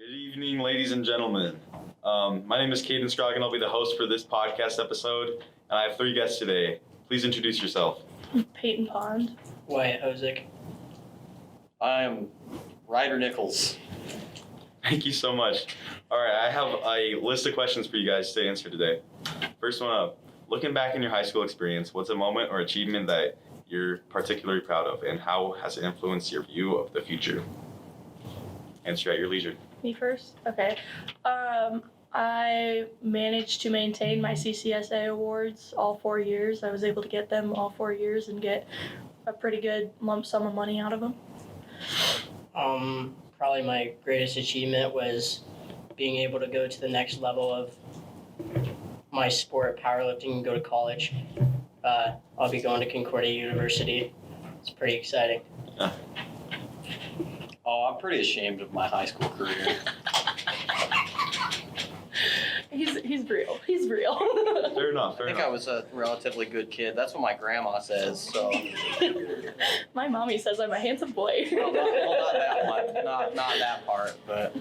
Good evening, ladies and gentlemen. My name is Caden Scroggin. I'll be the host for this podcast episode, and I have 3 guests today. Please introduce yourself. Payton Pond. Wyatt Hosick. I am Ryder Nichols. Thank you so much. All right, I have a list of questions for you guys to answer today. First one up, looking back in your high school experience, what's a moment or achievement that you're particularly proud of, and how has it influenced your view of the future? Answer at your leisure. Me first? Okay. I managed to maintain my CCSA awards all 4 years. I was able to get them all 4 years and get a pretty good lump sum of money out of them. Probably my greatest achievement was being able to go to the next level of my sport, powerlifting, and go to college. I'll be going to Concordia University. It's pretty exciting. Oh, I'm pretty ashamed of my high school career. He's real. He's real. Fair enough. I think I was a relatively good kid. That's what my grandma says. So. My mommy says I'm a handsome boy. Well, not that one. Not that part. But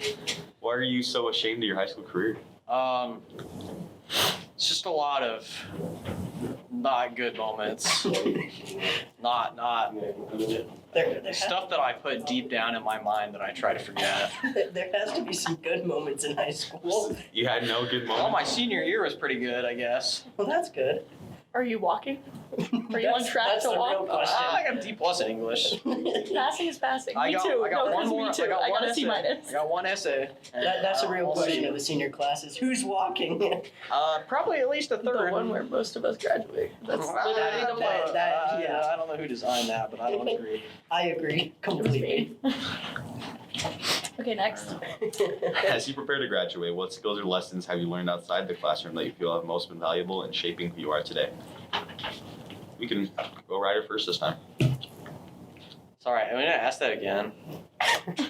Why are you so ashamed of your high school career? it's just a lot of not good moments. Not There stuff that I put deep down in my mind that I try to forget. There has to be some good moments in high school. You had no good Well, moments? my senior year was pretty good, I guess. Well, that's good. Are you walking? Are you on track That's to the walk? real question. I got a D+ in English. Passing is passing. I Me got too. one more. Me too. I got a C minus. I got one essay. That's a real We'll question see. of the senior classes. Who's walking? Probably at least a The third. one where most of us graduate. That's literally the plan. Yeah. I don't know who designed that, but I don't agree. I agree It was completely. me. Okay, next. As you prepare to graduate, what skills or lessons have you learned outside the classroom that you feel have most been valuable in shaping who you are today? We can go Ryder first this time. Sorry, I'm gonna ask that again.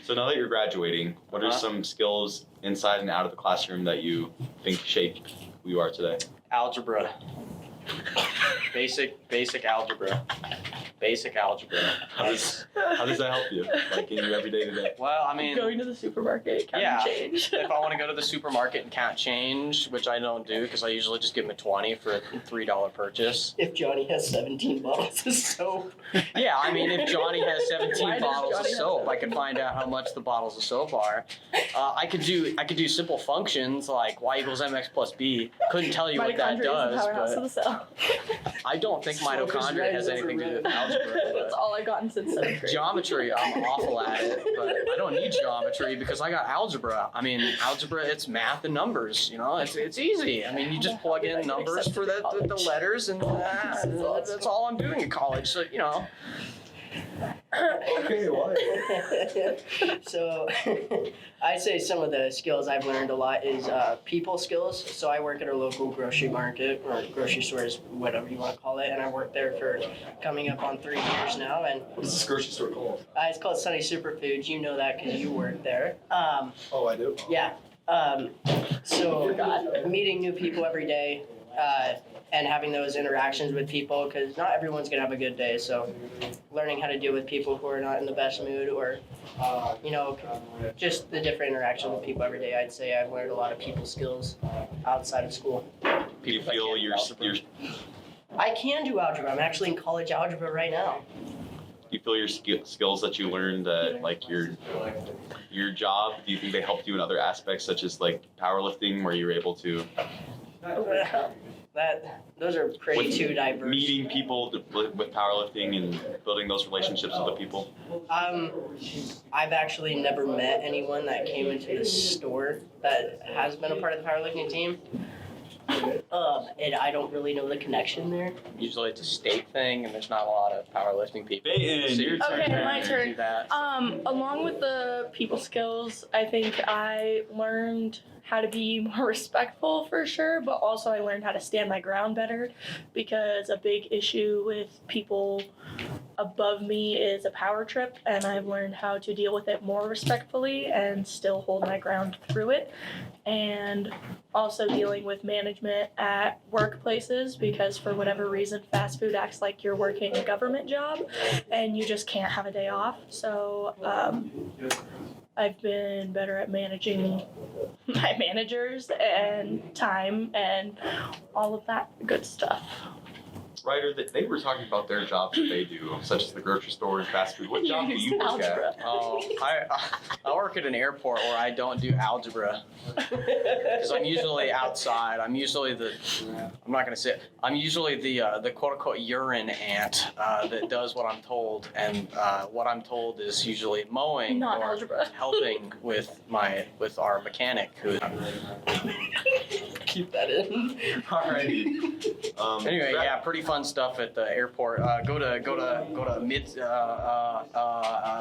So now that you're graduating, what are some skills inside and out of the classroom that you think shape who you are today? Algebra. Basic algebra. Basic algebra. How does that help you, like in your everyday today? Well, I mean, Going to the supermarket, counting Yeah. change. if I want to go to the supermarket and count change, which I don't do because I usually just give them a 20 for a $3 purchase. If Johnny has 17 bottles of soap. Yeah, I mean, if Johnny has Why 17 does bottles of Johnny have soap, I can find out how much the bottles of soap are. I could do simple functions like y equals mx plus b. Couldn't tell you what that Mitochondria is the does, powerhouse of but the cell. I don't think Smokers mitochondria has rise anything to do with overrun. algebra. That's all I've gotten since 7th grade. Geometry, I'm awful at it, but I don't need geometry because I got algebra. I mean, algebra, it's math and numbers, you know, it's easy. I mean, you just plug in numbers for the letters and that's all I'm doing in college, so, you know. Okay, why? So, I'd say some of the skills I've learned a lot is people skills. So I work at a local grocery market or grocery stores, whatever you want to call it, and I worked there for coming up on 3 years now. And What is this grocery store called? it's called Sunny Superfoods. You know that because you work there. Oh, I do. Yeah. So meeting new people every day. And having those interactions with people, because not everyone's gonna have a good day. So, learning how to deal with people who are not in the best mood, or just the different interactions with people every day. I'd say I've learned a lot of people skills outside of school. Do you feel your I can do algebra. I'm actually in college algebra right now. skills that you learned at like your job? Do you think they helped you in other aspects, such as like powerlifting, where you were able to Those are pretty too diverse. meeting people with powerlifting and building those relationships with the people? I've actually never met anyone that came into the store that has been a part of the powerlifting team. And I don't really know the connection there. Usually it's a state thing and there's not a lot of powerlifting people. Payton, your turn. Okay, my Do turn. that. Along with the people skills, I think I learned how to be more respectful for sure, but also I learned how to stand my ground better, because a big issue with people above me is a power trip, and I've learned how to deal with it more respectfully and still hold my ground through it. And also dealing with management at workplaces, because for whatever reason fast food acts like you're working a government job and you just can't have a day off. So I've been better at managing my managers and time and all of that good stuff. Ryder, they were talking about their jobs that they do, such as the grocery store and fast food. What job do you work at? Oh, I work at an airport where I don't do algebra because I'm usually outside. I'm usually the quote unquote urine ant that does what I'm told, and what I'm told is usually mowing Not or algebra. helping with our mechanic who. Keep that in. Alrighty. Anyway, yeah, pretty fun stuff at the airport. Go to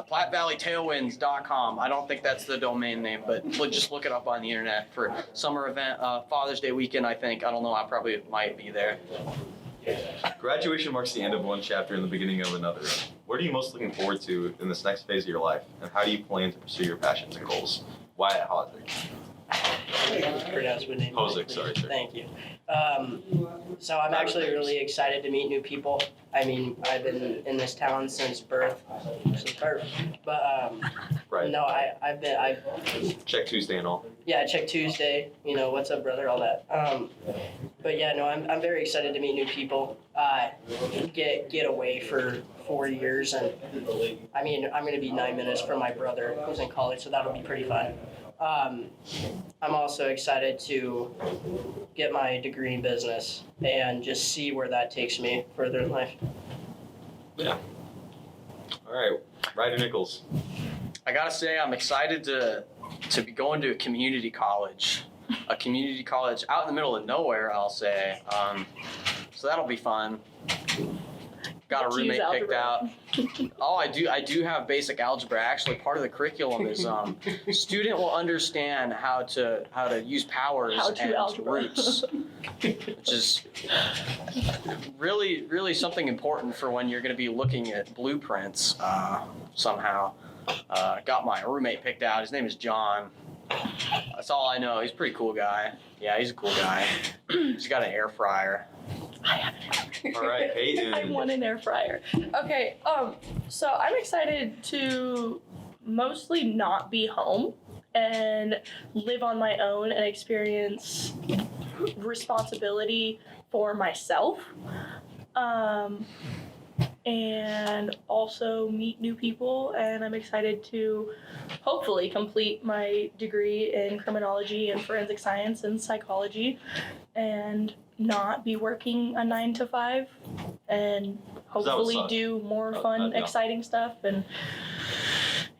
PlatteValleyTailwinds.com. I don't think that's the domain name, but just look it up on the internet for summer event, Father's Day weekend. I don't know. I probably might be there. Graduation marks the end of one chapter and the beginning of another. What are you most looking forward to in this next phase of your life, and how do you plan to pursue your passions and goals? Wyatt Hosick. Pronounce my name. Hosick, sorry, sir. Thank you. So I'm actually really excited to meet new people. I mean, I've been in this town since birth. But Right. no, I've Check Tuesday and all. yeah, check Tuesday. You know, what's up, brother? All that. But yeah, no, I'm very excited to meet new people. Get away for 4 years, and I mean, I'm gonna be 9 minutes from my brother who's in college, so that'll be pretty fun. I'm also excited to get my degree in business and just see where that takes me further in life. Yeah. All right, Ryder Nichols. I gotta say, I'm excited to be going to a community college out in the middle of nowhere, I'll say. So that'll be fun. Got a roommate picked out. Oh, I do have basic algebra. Actually, part of the curriculum is student will understand how to use powers and algebra. roots, which is really something important for when you're going to be looking at blueprints somehow. Got my roommate picked out. His name is John. That's all I know. He's a pretty cool guy. Yeah, he's a cool guy. He's got an air fryer. I have an air fryer. All right, Payton. I want an air fryer. Okay, so I'm excited to mostly not be home and live on my own and experience responsibility for myself. And also meet new people, and I'm excited to hopefully complete my degree in criminology and forensic science and psychology and not be working a 9 to 5 and hopefully do more fun, exciting stuff, and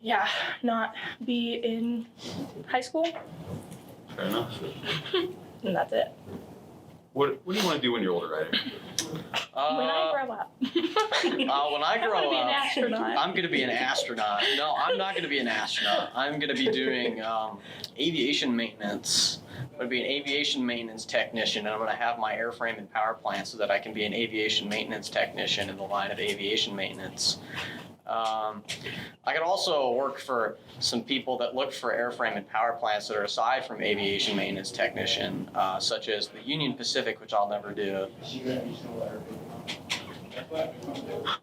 yeah, not be in high school. Fair enough. And that's it. What do you want to do when you're older, Ryder? When I grow up. When I grow wanna be an up, astronaut. I'm going to be an astronaut. No, I'm not going to be an astronaut. I'm going to be doing aviation maintenance. I'm going to be an aviation maintenance technician, and I'm going to have my airframe and power plant so that I can be an aviation maintenance technician in the line of aviation maintenance. I could also work for some people that look for airframe and power plants that are aside from aviation maintenance technician, such as the Union Pacific, which I'll never do.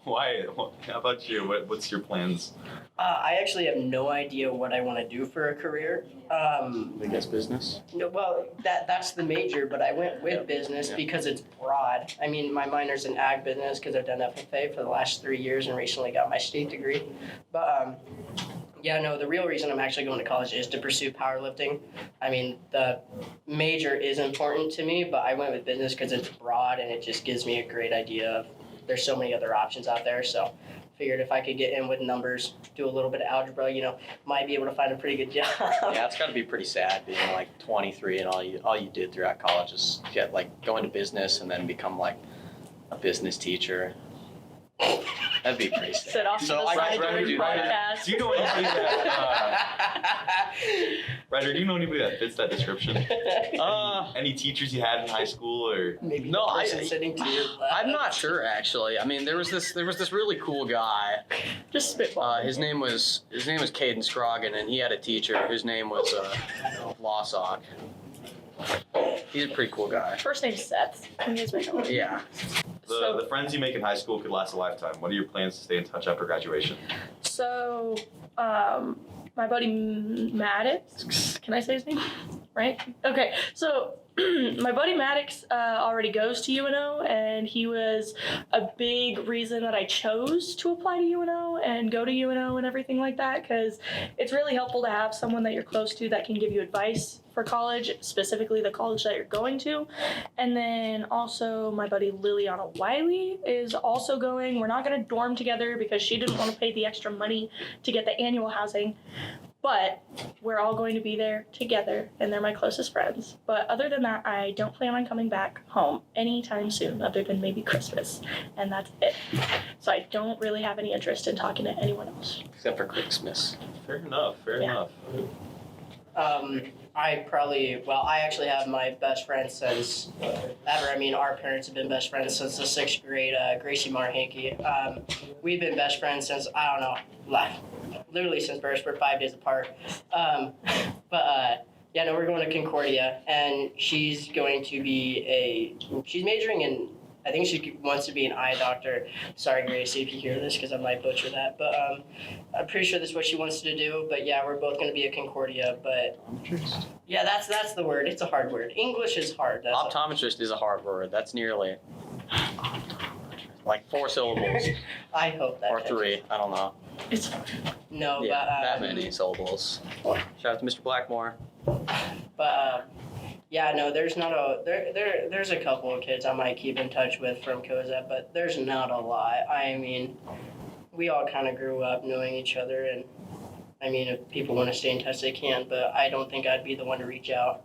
Why? How about you? What's your plans? I actually have no idea what I want to do for a career. I guess business. No, well, that's the major, but I went with business because it's broad. I mean, my minor's in ag business because I've done FFA for the last 3 years and recently got my state degree. But yeah, no, the real reason I'm actually going to college is to pursue powerlifting. I mean, the major is important to me, but I went with business because it's broad and it just gives me a great idea of there's so many other options out there. So figured if I could get in with numbers, do a little bit of algebra, might be able to find a pretty good job. Yeah, it's got to be pretty sad being like 23 and all you did throughout college is go into business and then become like a business teacher. That'd be pretty sad. Sit off to the side during do podcast. Do you know anybody that? Ryder, do you know anybody that fits that description? Any teachers you had in high school, or Maybe No, the person sitting to your left. I'm not sure actually. I mean, there was this really cool guy. Just spitball. His name was Caden Scroggin, and he had a teacher whose name was Lawsock. He's a pretty cool guy. First name's Seth. You guys might know him. Yeah. the friends you make in high school could last a lifetime. What are your plans to stay in touch after graduation? So, my buddy Maddox. Can I say his name? Right? Okay. So my buddy Maddox already goes to UNO, and he was a big reason that I chose to apply to UNO and go to UNO and everything like that, because it's really helpful to have someone that you're close to that can give you advice for college, specifically the college that you're going to. And then also my buddy Liliana Wiley is also going. We're not going to dorm together because she didn't want to pay the extra money to get the annual housing. But we're all going to be there together, and they're my closest friends. But other than that, I don't plan on coming back home anytime soon, other than maybe Christmas, and that's it. So I don't really have any interest in talking to anyone else. Except for Christmas. Fair enough. Fair enough. I actually have my best friend since ever. I mean, our parents have been best friends since the 6th grade, Gracie Marhanke. We've been best friends since, I don't know, literally since birth. We're 5 days apart. Yeah, no, we're going to Concordia, and she's going to be she's majoring in, I think she wants to be an eye doctor. Sorry, Gracie, if you hear this, because I might butcher that. But I'm pretty sure that's what she wants to do. But yeah, we're both going to be at Concordia. But yeah, that's the word. It's a hard word. English is hard. Optometrist is a hard word. That's nearly like 4 syllables. I hope that. Or 3. I don't know. It's No, Yeah, but that many syllables. Shout out to Mr. Blackmore. But yeah, no, there's not there's a couple of kids I might keep in touch with from Cozad, but there's not a lot. I mean, we all kind of grew up knowing each other, and I mean, if people want to stay in touch, they can, but I don't think I'd be the one to reach out.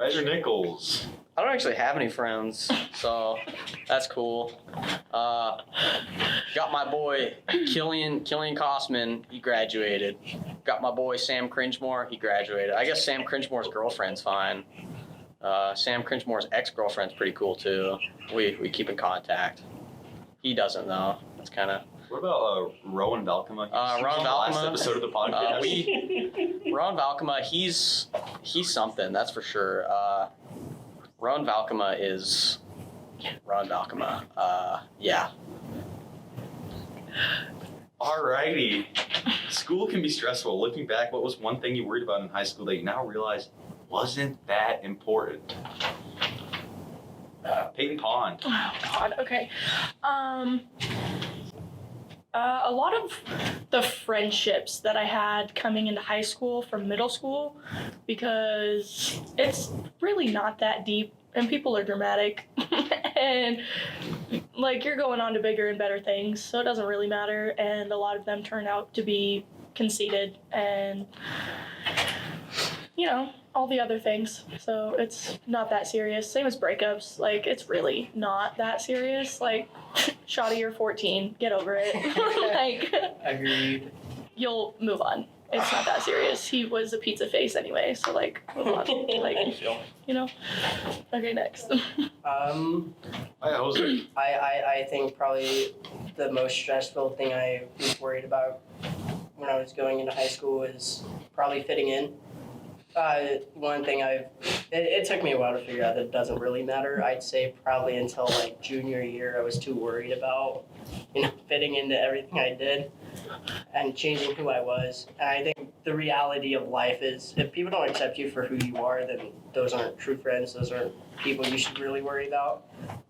Ryder Nichols. I don't actually have any friends, so that's cool. Got my boy Killian Kosman, he graduated. Got my boy Sam Cringemore, he graduated. I guess Sam Cringemore's girlfriend's fine. Sam Cringemore's ex-girlfriend's pretty cool too. We keep in contact. He doesn't though. That's kind of. What about Rowan Valkema? Rowan On the last Valkema. episode of the podcast. Rowan Valkema, he's something, that's for sure. Rowan Valkema is Rowan Valkema. Yeah. Alrighty. School can be stressful. Looking back, what was one thing you worried about in high school that you now realize wasn't that important? Payton Pond. Oh God. Okay. A lot of the friendships that I had coming into high school from middle school, because it's really not that deep and people are dramatic and like you're going on to bigger and better things, so it doesn't really matter, and a lot of them turn out to be conceited and all the other things, so it's not that serious. Same as breakups, like it's really not that serious. Like Shawty, you're 14, get over it. Like Agreed. you'll move on. It's not that serious. He was a pizza face anyway, so like move on. Like Okay, next. Wyatt Hosick. I think probably the most stressful thing I was worried about when I was going into high school was probably fitting in. One thing it took me a while to figure out that it doesn't really matter. I'd say probably until like junior year, I was too worried about, fitting into everything I did and changing who I was. And I think the reality of life is if people don't accept you for who you are, then those aren't true friends. Those aren't people you should really worry about.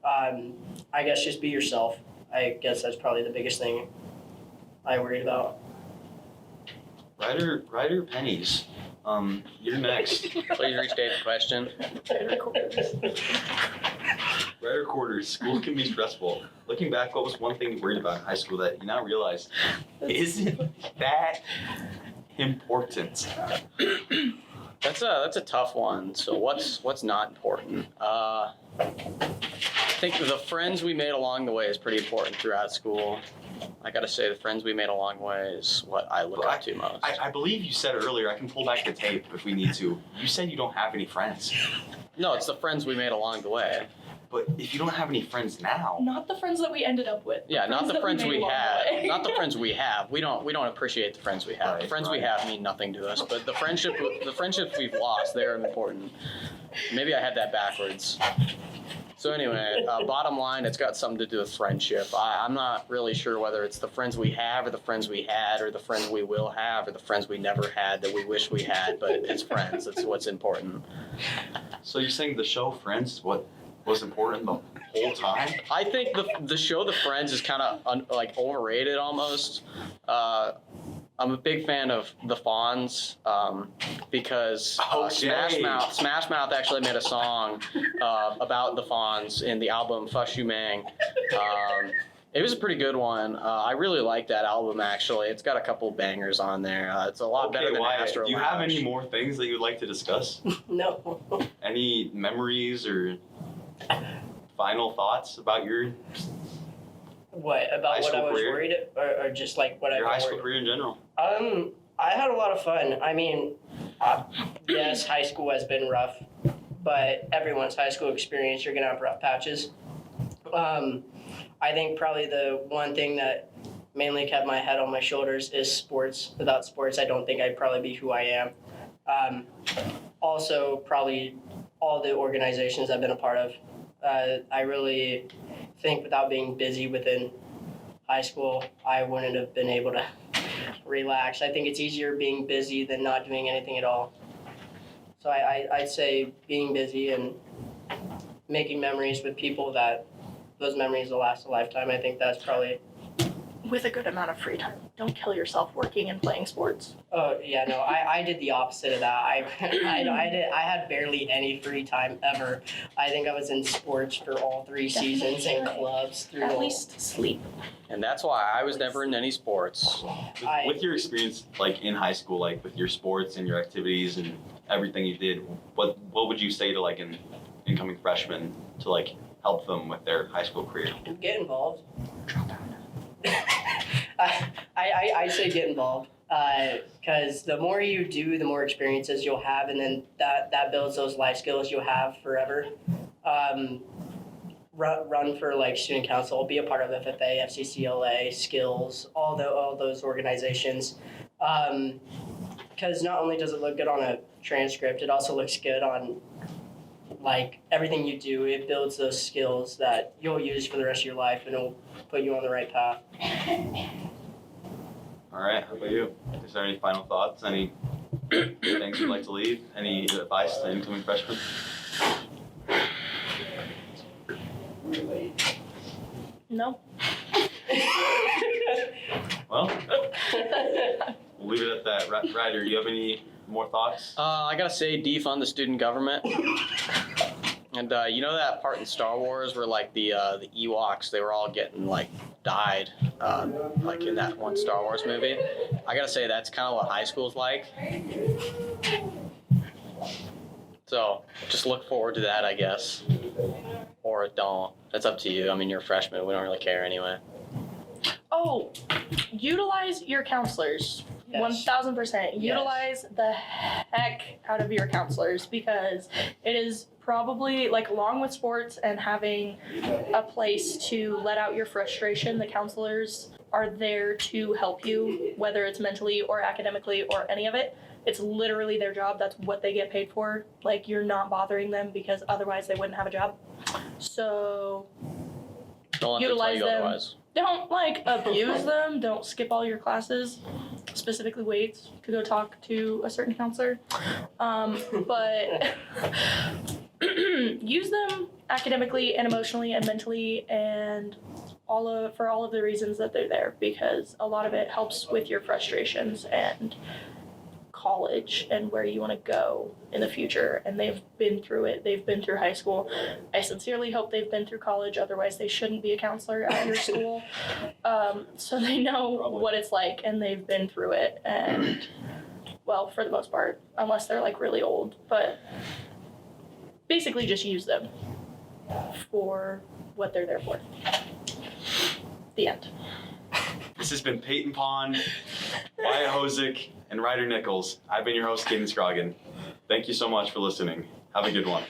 I guess just be yourself. I guess that's probably the biggest thing I worried about. Ryder Pennies. You're next. Please restate the question. Ryder Quarters. School can be stressful. Looking back, what was one thing you worried about in high school that you now realize isn't that important? That's a tough one. So what's not important? I think the friends we made along the way is pretty important throughout school. I gotta say, the friends we made along the way is what I look up to most. I believe you said earlier, I can pull back the tape if we need to. You said you don't have any friends. No, it's the friends we made along the way. But if you don't have any friends now. Not the friends that we ended up with. Yeah, not the friends we made along have. the way. Not the friends we have. We don't appreciate the friends we have. Right, The friends we right. have mean nothing to us. But the friendships we've lost, they're important. Maybe I had that backwards. So anyway, bottom line, it's got something to do with friendship. I'm not really sure whether it's the friends we have or the friends we had or the friends we will have or the friends we never had that we wish we had, but it's friends. That's what's important. So you're saying the show Friends is what was important the whole time? I think the show The Friends is kind of like overrated almost. I'm a big fan of the Fonz because Smash Mouth actually made a song about the Fonz in the album Fush You Mang. It was a pretty good one. I really like that album, actually. It's got a couple bangers on there. It's a lot better than Wyatt, Astro do you Lounge. have any more things that you'd like to discuss? No. Any memories or final thoughts about your What about high what I school was career? worried or just like what your I high was school worried? career in general? I had a lot of fun. I mean, yes, high school has been rough, but everyone's high school experience, you're gonna have rough patches. I think probably the one thing that mainly kept my head on my shoulders is sports. Without sports, I don't think I'd probably be who I am. Also, probably all the organizations I've been a part of. I really think without being busy within high school, I wouldn't have been able to relax. I think it's easier being busy than not doing anything at all. So I'd say being busy and making memories with people that those memories will last a lifetime. I think that's probably. With a good amount of free time. Don't kill yourself working and playing sports. Oh yeah, no, I did the opposite of that. I had barely any free time ever. I think I was in sports for all 3 seasons and clubs through At least sleep. And that's why I was never in any sports. With your experience, like in high school, like with your sports and your activities and everything you did, what would you say to like an incoming freshman to like help them with their high school career? Get involved. I say get involved because the more you do, the more experiences you'll have, and then that builds those life skills you'll have forever. Run for like student council, be a part of FFA, FCCLA, Skills, all those organizations. Because not only does it look good on a transcript, it also looks good on like everything you do. It builds those skills that you'll use for the rest of your life, and it'll put you on the right path. All right, how about you? Is there any final thoughts? Any things you'd like to leave? Any advice to incoming freshmen? No. Well, we'll leave it at that. Ryder, you have any more thoughts? I gotta say, defund the student government. And you know that part in Star Wars where like the Ewoks, they were all getting like died, like in that one Star Wars movie. I gotta say that's kind of what high school's like. So just look forward to that, I guess, or don't. That's up to you. I mean, you're a freshman. We don't really care anyway. Oh, utilize your counselors. Yes. 1000%. Utilize the heck out of your counselors because it is probably like along with sports and having a place to let out your frustration, the counselors are there to help you, whether it's mentally or academically or any of it. It's literally their job. That's what they get paid for. Like, you're not bothering them because otherwise they wouldn't have a job. So Don't let them tell utilize you them. otherwise. Don't like abuse them. Don't skip all your classes, specifically weights, to go talk to a certain counselor. But use them academically and emotionally and mentally and for all of the reasons that they're there, because a lot of it helps with your frustrations and college and where you want to go in the future. And they've been through it. They've been through high school. I sincerely hope they've been through college. Otherwise, they shouldn't be a counselor at your school. So they know what it's like, and they've been through it. And, well, for the most part, unless they're like really old. But basically just use them for what they're there for. The end. This has been Payton Pond, Wyatt Hosick, and Ryder Nichols. I've been your host, Caden Scroggin. Thank you so much for listening. Have a good one.